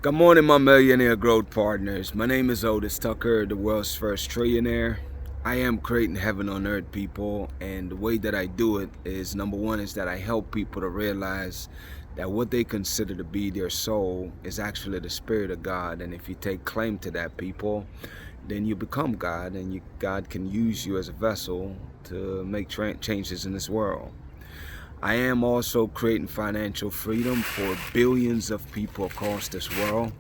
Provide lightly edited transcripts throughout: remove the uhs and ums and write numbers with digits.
Good morning, my millionaire growth partners. My name is Otis Tucker, the world's first trillionaire. I am creating heaven on earth, people, and the way that I do it is number one is that I help people to realize that what they consider to be their soul is actually the spirit of God. And if you take claim to that, people, then you become God, and God can use you as a vessel to make changes in this world. I am also creating financial freedom for billions of people across this world.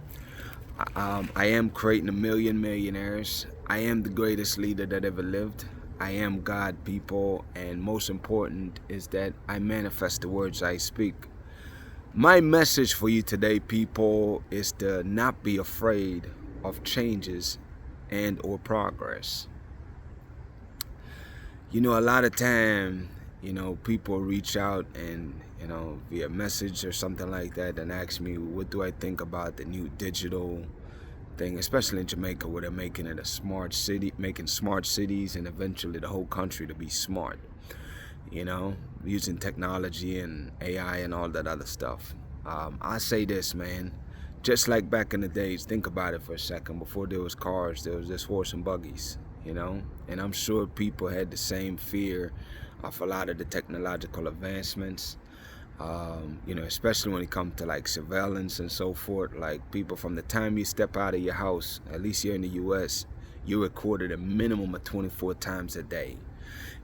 I am creating a million millionaires. I am the greatest leader that ever lived. I am God, people, and most important is that I manifest the words I speak. My message for you today, people, is to not be afraid of changes and or progress. A lot of time, people reach out and, via message or something like that and ask me, what do I think about the new digital thing, especially in Jamaica, where they're making it a smart city, making smart cities and eventually the whole country to be smart, using technology and AI and all that other stuff. I say this, man, just like back in the days, think about it for a second. Before there was cars, there was just horse and buggies, and I'm sure people had the same fear of a lot of the technological advancements. Especially when it comes to like surveillance and so forth. Like, people, from the time you step out of your house, at least here in the US, you're recorded a minimum of 24 times a day.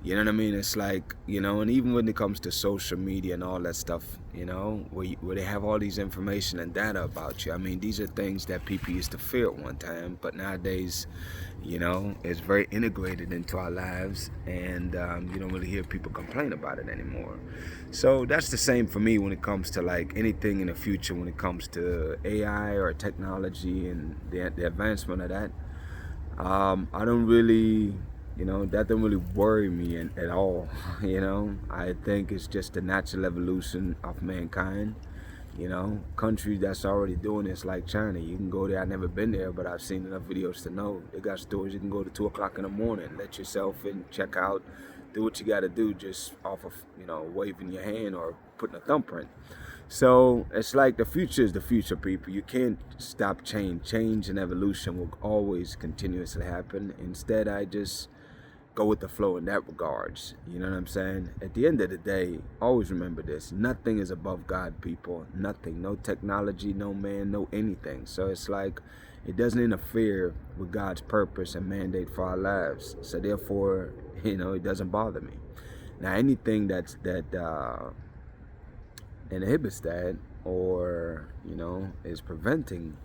You know what I mean? It's like, and even when it comes to social media and all that stuff, where they have all these information and data about you. I mean, these are things that people used to fear at one time, but nowadays, it's very integrated into our lives, and you don't really hear people complain about it anymore. So that's the same for me when it comes to like anything in the future, when it comes to AI or technology and the advancement of that. I don't really, that don't really worry me at all. I think it's just the natural evolution of mankind. Countries that's already doing this, like China. You can go there. I've never been there, but I've seen enough videos to know. They got stores you can go to 2 o'clock in the morning, let yourself in, check out, do what you got to do, just off of, waving your hand or putting a thumbprint. So it's like the future is the future, people. You can't stop change. Change and evolution will always continuously happen. Instead, I just go with the flow in that regards. You know what I'm saying? At the end of the day, always remember this: nothing is above God, people. Nothing. No technology, no man, no anything. So it's like it doesn't interfere with God's purpose and mandate for our lives. So therefore, it doesn't bother me. Now, anything that inhibits that, or is preventing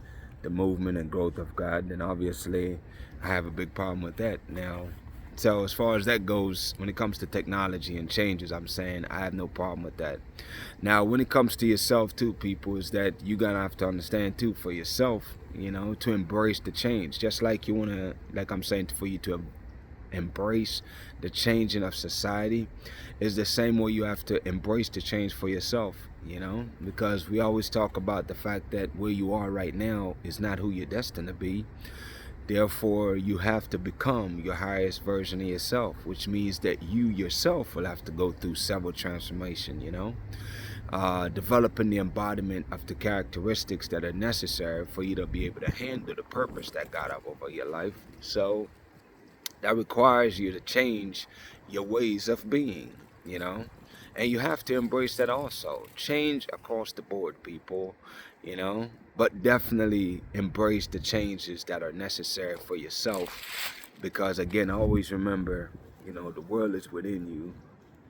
the movement and growth of God, then obviously I have a big problem with that. Now, so as far as that goes, when it comes to technology and changes, I'm saying I have no problem with that. Now, when it comes to yourself too, people, is that you gotta have to understand too, for yourself, to embrace the change. Just like you wanna, like I'm saying, for you to embrace the changing of society, is the same way you have to embrace the change for yourself, because we always talk about the fact that where you are right now is not who you're destined to be. Therefore, you have to become your highest version of yourself, which means that you yourself will have to go through several transformation, developing the embodiment of the characteristics that are necessary for you to be able to handle the purpose that God have over your life. So that requires you to change your ways of being, and you have to embrace that also. Change across the board, people, but definitely embrace the changes that are necessary for yourself, because again, always remember, the world is within you.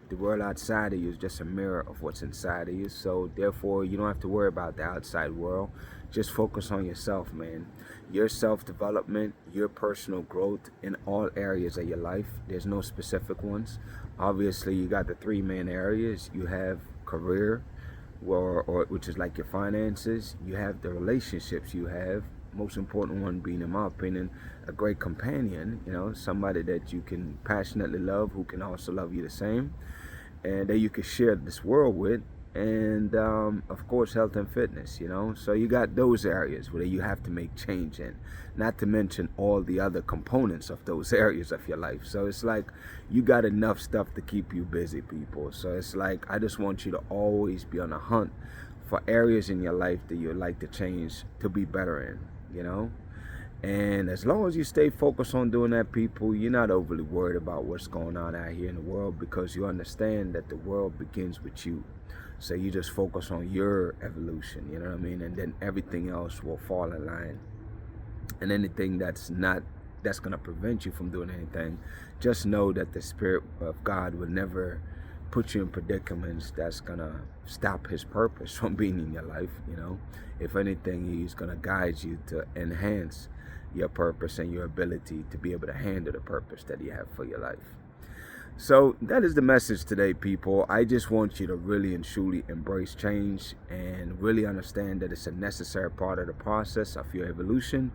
The world outside of you is just a mirror of what's inside of you. So therefore, you don't have to worry about the outside world. Just focus on yourself, man. Your self-development, your personal growth in all areas of your life. There's no specific ones. Obviously, you got the three main areas. You have career, or which is like your finances. You have the relationships you have. Most important one being, in my opinion, a great companion. Somebody that you can passionately love, who can also love you the same, and that you can share this world with. And of course, health and fitness. So you got those areas where you have to make change in, not to mention all the other components of those areas of your life. So it's like you got enough stuff to keep you busy, people. So it's like I just want you to always be on the hunt for areas in your life that you'd like to change to be better in, And as long as you stay focused on doing that, people, you're not overly worried about what's going on out here in the world, because you understand that the world begins with you. So you just focus on your evolution, you know what I mean? And then everything else will fall in line. And anything that's going to prevent you from doing anything, just know that the Spirit of God will never put you in predicaments that's going to stop his purpose from being in your life, If anything, he's going to guide you to enhance your purpose and your ability to be able to handle the purpose that you have for your life. So that is the message today, people. I just want you to really and truly embrace change and really understand that it's a necessary part of the process of your evolution,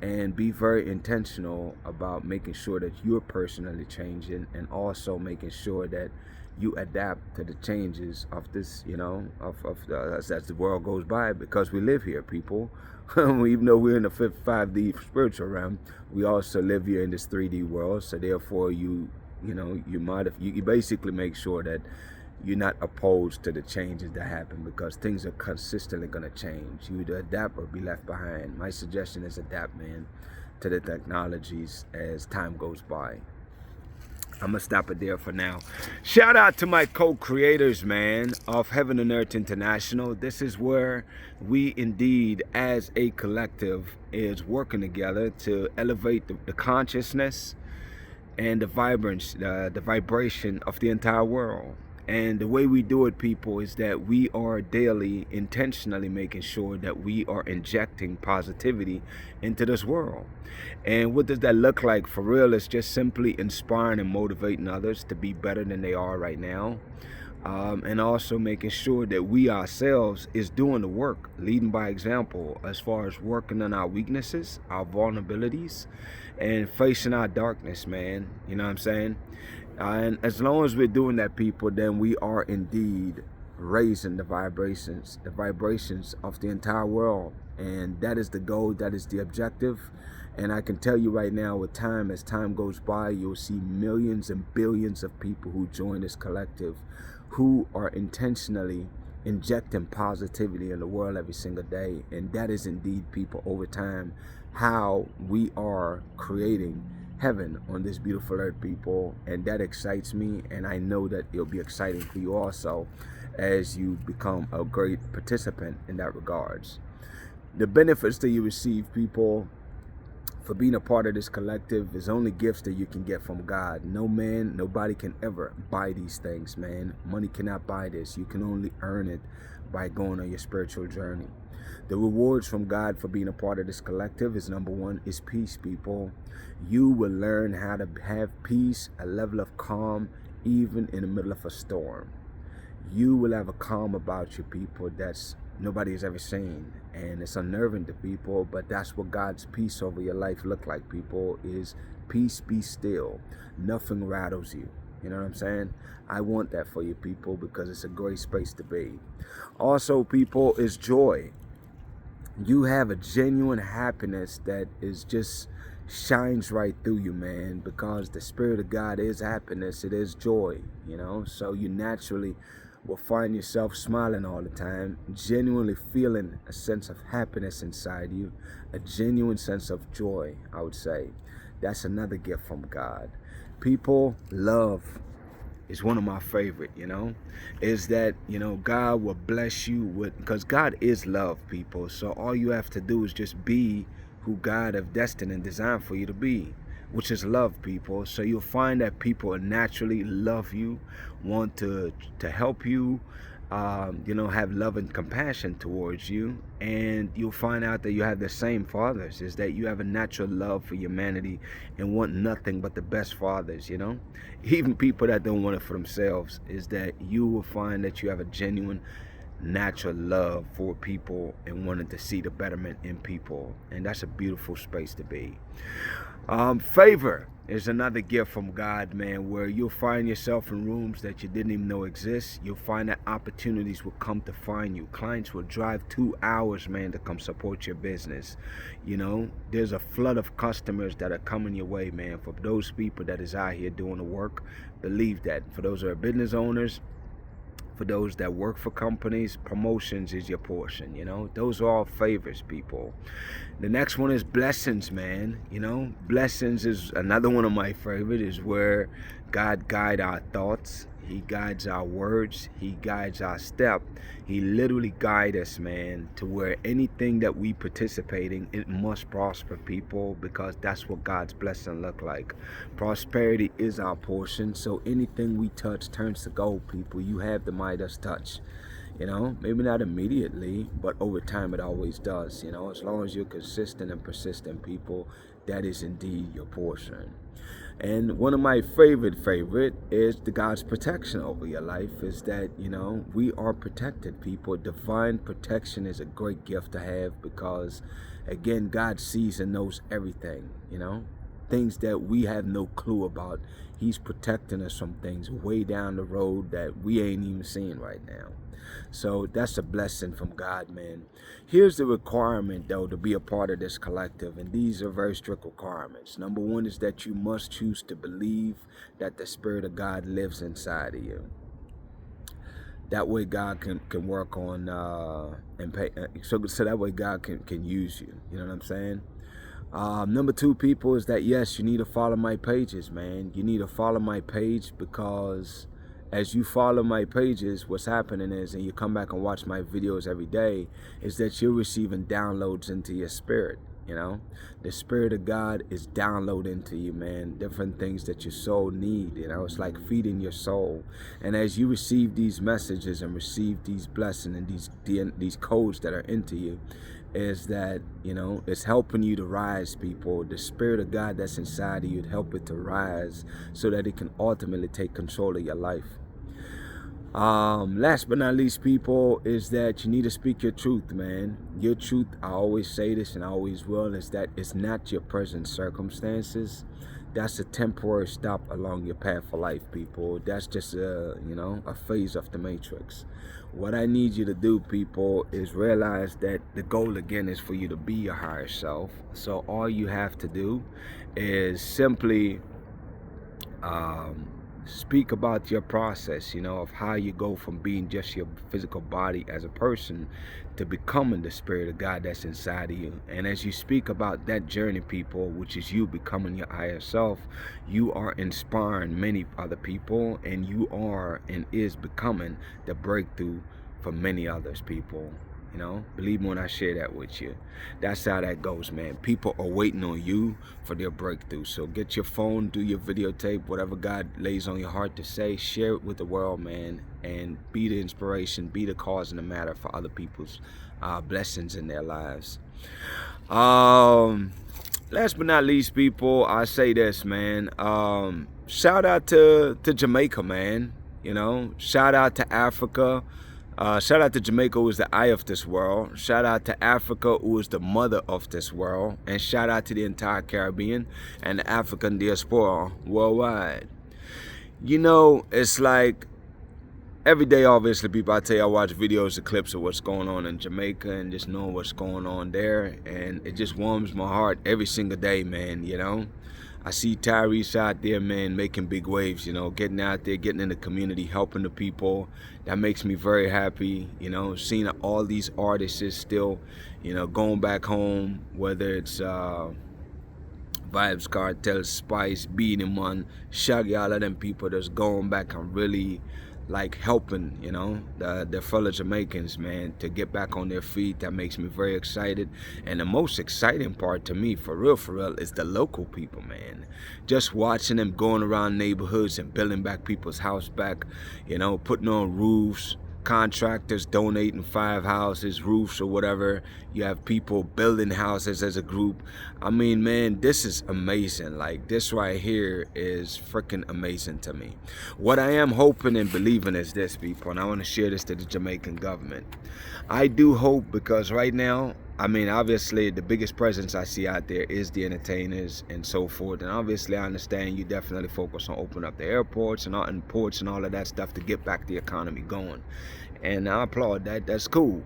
and be very intentional about making sure that you're personally changing, and also making sure that you adapt to the changes of this, as the world goes by, because we live here, people. Even though we're in the 5D spiritual realm, we also live here in this 3D world. So therefore, you basically make sure that you're not opposed to the changes that happen, because things are consistently going to change. You either adapt or be left behind. My suggestion is adapt, man, to the technologies as time goes by. I'm going to stop it there for now. Shout out to my co-creators, man, of Heaven and Earth International. This is where we indeed, as a collective, is working together to elevate the consciousness and the vibration of the entire world. And the way we do it, people, is that we are daily intentionally making sure that we are injecting positivity into this world. And what does that look like for real? It's just simply inspiring and motivating others to be better than they are right now. And also making sure that we ourselves is doing the work, leading by example, as far as working on our weaknesses, our vulnerabilities, and facing our darkness, man. You know what I'm saying? And as long as we're doing that, people, then we are indeed raising the vibrations of the entire world. And that is the goal, that is the objective. And I can tell you right now, with time, as time goes by, you'll see millions and billions of people who join this collective, who are intentionally injecting positivity in the world every single day. And that is indeed, people, over time, how we are creating heaven on this beautiful earth, people. And that excites me, and I know that it'll be exciting for you also, as you become a great participant in that regards. The benefits that you receive, people, for being a part of this collective is only gifts that you can get from God. No man, nobody can ever buy these things, man. Money cannot buy this. You can only earn it by going on your spiritual journey. The rewards from God for being a part of this collective is, number one, is peace, people. You will learn how to have peace, a level of calm, even in the middle of a storm. You will have a calm about you, people, that's nobody has ever seen. And it's unnerving to people, but that's what God's peace over your life look like, people, is peace, be still. Nothing rattles you. You know what I'm saying? I want that for you, people, because it's a great space to be. Also, people, is joy. You have a genuine happiness that is just shines right through you, man, because the Spirit of God is happiness. It is joy, so you naturally will find yourself smiling all the time, genuinely feeling a sense of happiness inside you, a genuine sense of joy, I would say. That's another gift from God. People, love is one of my favorite, is that, God will bless you with, because God is love, people. So all you have to do is just be who God have destined and designed for you to be, which is love, people. So you'll find that people naturally love you, want to help you, have love and compassion towards you. And you'll find out that you have the same for others, is that you have a natural love for humanity and want nothing but the best for others, Even people that don't want it for themselves, is that you will find that you have a genuine natural love for people and wanting to see the betterment in people. And that's a beautiful space to be. Favor is another gift from God, man, where you'll find yourself in rooms that you didn't even know exist. You'll find that opportunities will come to find you. Clients will drive 2 hours, man, to come support your business. There's a flood of customers that are coming your way, man. For those people that is out here doing the work, believe that. For those who are business owners, For those that work for companies, promotions is your portion, you know. Those are all favors, people. The next one is blessings, man. You know, blessings is another one of my favorite, is where God guides our thoughts. He guides our words. He guides our step. He literally guides us, man, to where anything that we participate in, it must prosper, people, because that's what God's blessing look like. Prosperity is our portion, so anything we touch turns to gold, people. You have the Midas touch. You know, maybe not immediately, but over time it always does. You know, as long as you're consistent and persistent, people, that is indeed your portion. And one of my favorite is the God's protection over your life, is that, you know, we are protected, people. Divine protection is a great gift to have, because, again, God sees and knows everything, you know. Things that we have no clue about. He's protecting us from things way down the road that we ain't even seeing right now. So that's a blessing from God, man. Here's the requirement, though, to be a part of this collective, and these are very strict requirements. Number one is that you must choose to believe that the Spirit of God lives inside of you. That way God can work on and pay, so that way God can use you. You know what I'm saying? Number two, people, is that yes, you need to follow my pages, man. You need to follow my page, because as you follow my pages, what's happening is, and you come back and watch my videos every day, is that you're receiving downloads into your spirit. You know, the Spirit of God is downloading to you, man, different things that your soul need. You know, it's like feeding your soul. And as you receive these messages and receive these blessings and these codes that are into you, is that, you know, it's helping you to rise, people. The Spirit of God that's inside of you, help it to rise so that it can ultimately take control of your life. Last but not least, people, is that you need to speak your truth, man. Your truth, I always say this and I always will, is that it's not your present circumstances. That's a temporary stop along your path for life, people. That's just a phase of the matrix. What I need you to do, people, is realize that the goal again is for you to be your higher self. So all you have to do is simply speak about your process, you know, of how you go from being just your physical body as a person to becoming the Spirit of God that's inside of you. And as you speak about that journey, people, which is you becoming your higher self, you are inspiring many other people, and you are and is becoming the breakthrough for many others, people. You know, believe me when I share that with you. That's how that goes, man. People are waiting on you for their breakthrough. So get your phone, do your videotape, whatever God lays on your heart to say, share it with the world, man, and be the inspiration, be the cause and the matter for other people's blessings in their lives. Last but not least, people, I say this, man. Shout out to Jamaica, man. You know, shout out to Africa. Shout out to Jamaica, who is the eye of this world. Shout out to Africa, who is the mother of this world. And shout out to the entire Caribbean and the African diaspora worldwide. You know, it's like every day, obviously, people, I tell you, I watch videos and clips of what's going on in Jamaica and just knowing what's going on there. And it just warms my heart every single day, man, you know. I see Tyrese out there, man, making big waves, you know, getting out there, getting in the community, helping the people. That makes me very happy, you know, seeing all these artists is still, you know, going back home, whether it's Vibes Cartel, Spice, Beanie Man, Shaggy, all of them people that's going back and really like helping, you know, the fellow Jamaicans, man, to get back on their feet. That makes me very excited. And the most exciting part to me, for real, is the local people, man. Just watching them going around neighborhoods and building back people's house back, you know, putting on roofs, contractors donating 5 houses, roofs or whatever. You have people building houses as a group. I mean, man, this is amazing. Like, this right here is freaking amazing to me. What I am hoping and believing is this, people, and I want to share this to the Jamaican government. I do hope, because right now, I mean, obviously, the biggest presence I see out there is the entertainers and so forth. And obviously, I understand you definitely focus on opening up the airports and ports and all of that stuff to get back the economy going. And I applaud that. That's cool.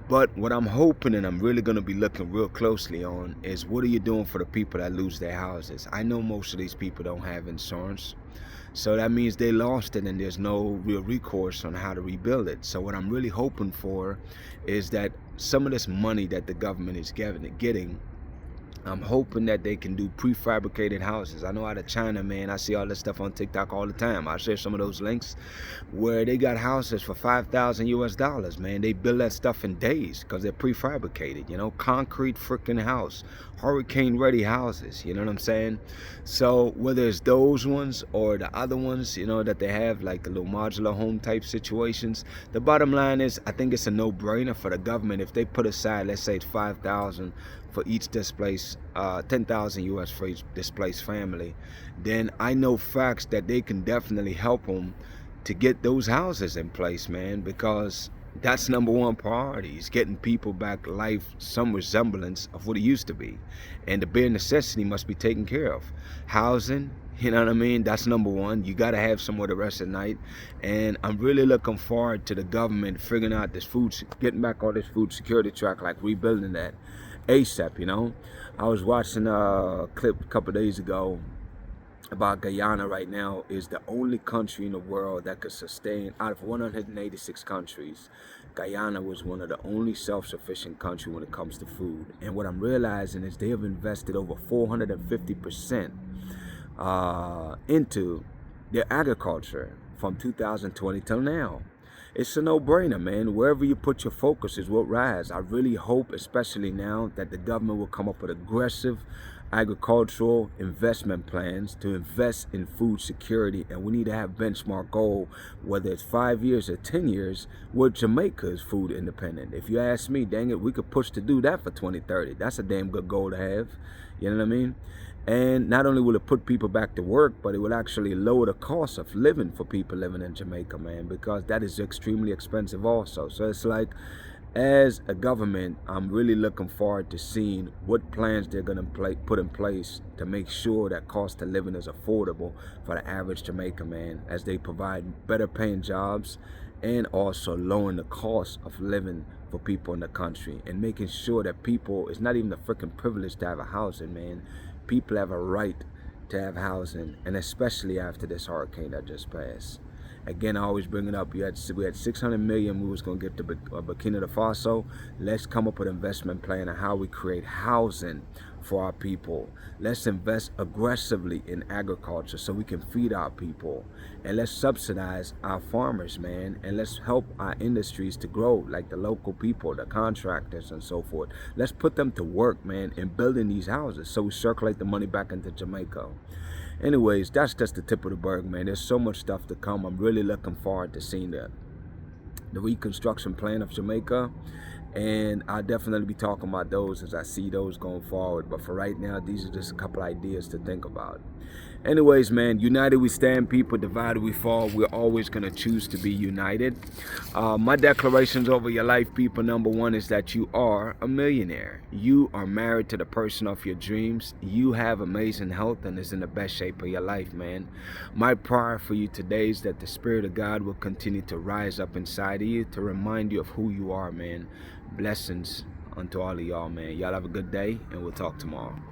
But what I'm hoping and I'm really going to be looking real closely on is, what are you doing for the people that lose their houses? I know most of these people don't have insurance. So that means they lost it and there's no real recourse on how to rebuild it. So what I'm really hoping for is that some of this money that the government is getting, I'm hoping that they can do prefabricated houses. I know out of China, man, I see all this stuff on TikTok all the time. I share some of those links where they got houses for $5,000 US, man. They build that stuff in days because they're prefabricated, you know, concrete freaking house, hurricane ready houses, you know what I'm saying? So whether it's those ones or the other ones, you know, that they have, like the little modular home type situations, the bottom line is I think it's a no-brainer for the government if they put aside, let's say it's 5,000 for each displaced, 10,000 US for each displaced family, then I know facts that they can definitely help them to get those houses in place, man, because that's number one priority, is getting people back life, some resemblance of what it used to be. And the bare necessity must be taken care of. Housing, you know what I mean? That's number one. You got to have somewhere to rest at night. And I'm really looking forward to the government figuring out this getting back on this food security track, like rebuilding that ASAP, you know? I was watching a clip a couple days ago about Guyana. Right now is the only country in the world that could sustain, out of 186 countries, Guyana was one of the only self-sufficient countries when it comes to food. And what I'm realizing is they have invested over 450% into their agriculture from 2020 till now. It's a no-brainer, man. Wherever you put your focus is what rise. I really hope, especially now, that the government will come up with aggressive agricultural investment plans to invest in food security. And we need to have benchmark goal, whether it's 5 years or 10 years, where Jamaica is food independent. If you ask me, dang it, we could push to do that for 2030. That's a damn good goal to have. You know what I mean? And not only will it put people back to work, but it will actually lower the cost of living for people living in Jamaica, man, because that is extremely expensive also. So it's like, as a government, I'm really looking forward to seeing what plans they're going to put in place to make sure that cost of living is affordable for the average Jamaican, man, as they provide better paying jobs and also lowering the cost of living for people in the country, and making sure that people, it's not even a freaking privilege to have a housing, man. People have a right to have housing, and especially after this hurricane that just passed. Again, I always bring it up. We had 600 million we was going to get to Burkina Faso. Let's come up with an investment plan on how we create housing for our people. Let's invest aggressively in agriculture so we can feed our people. And let's subsidize our farmers, man. And let's help our industries to grow, like the local people, the contractors and so forth. Let's put them to work, man, in building these houses so we circulate the money back into Jamaica. Anyways, that's just the tip of the berg, man. There's so much stuff to come. I'm really looking forward to seeing the reconstruction plan of Jamaica, and I'll definitely be talking about those as I see those going forward. But for right now, these are just a couple ideas to think about. Anyways, man, united we stand, people. Divided we fall. We're always going to choose to be united. My declarations over your life, people. Number one is that you are a millionaire. You are married to the person of your dreams. You have amazing health and is in the best shape of your life, man. My prayer for you today is that the Spirit of God will continue to rise up inside of you to remind you of who you are, man. Blessings unto all of y'all, man. Y'all have a good day, and we'll talk tomorrow.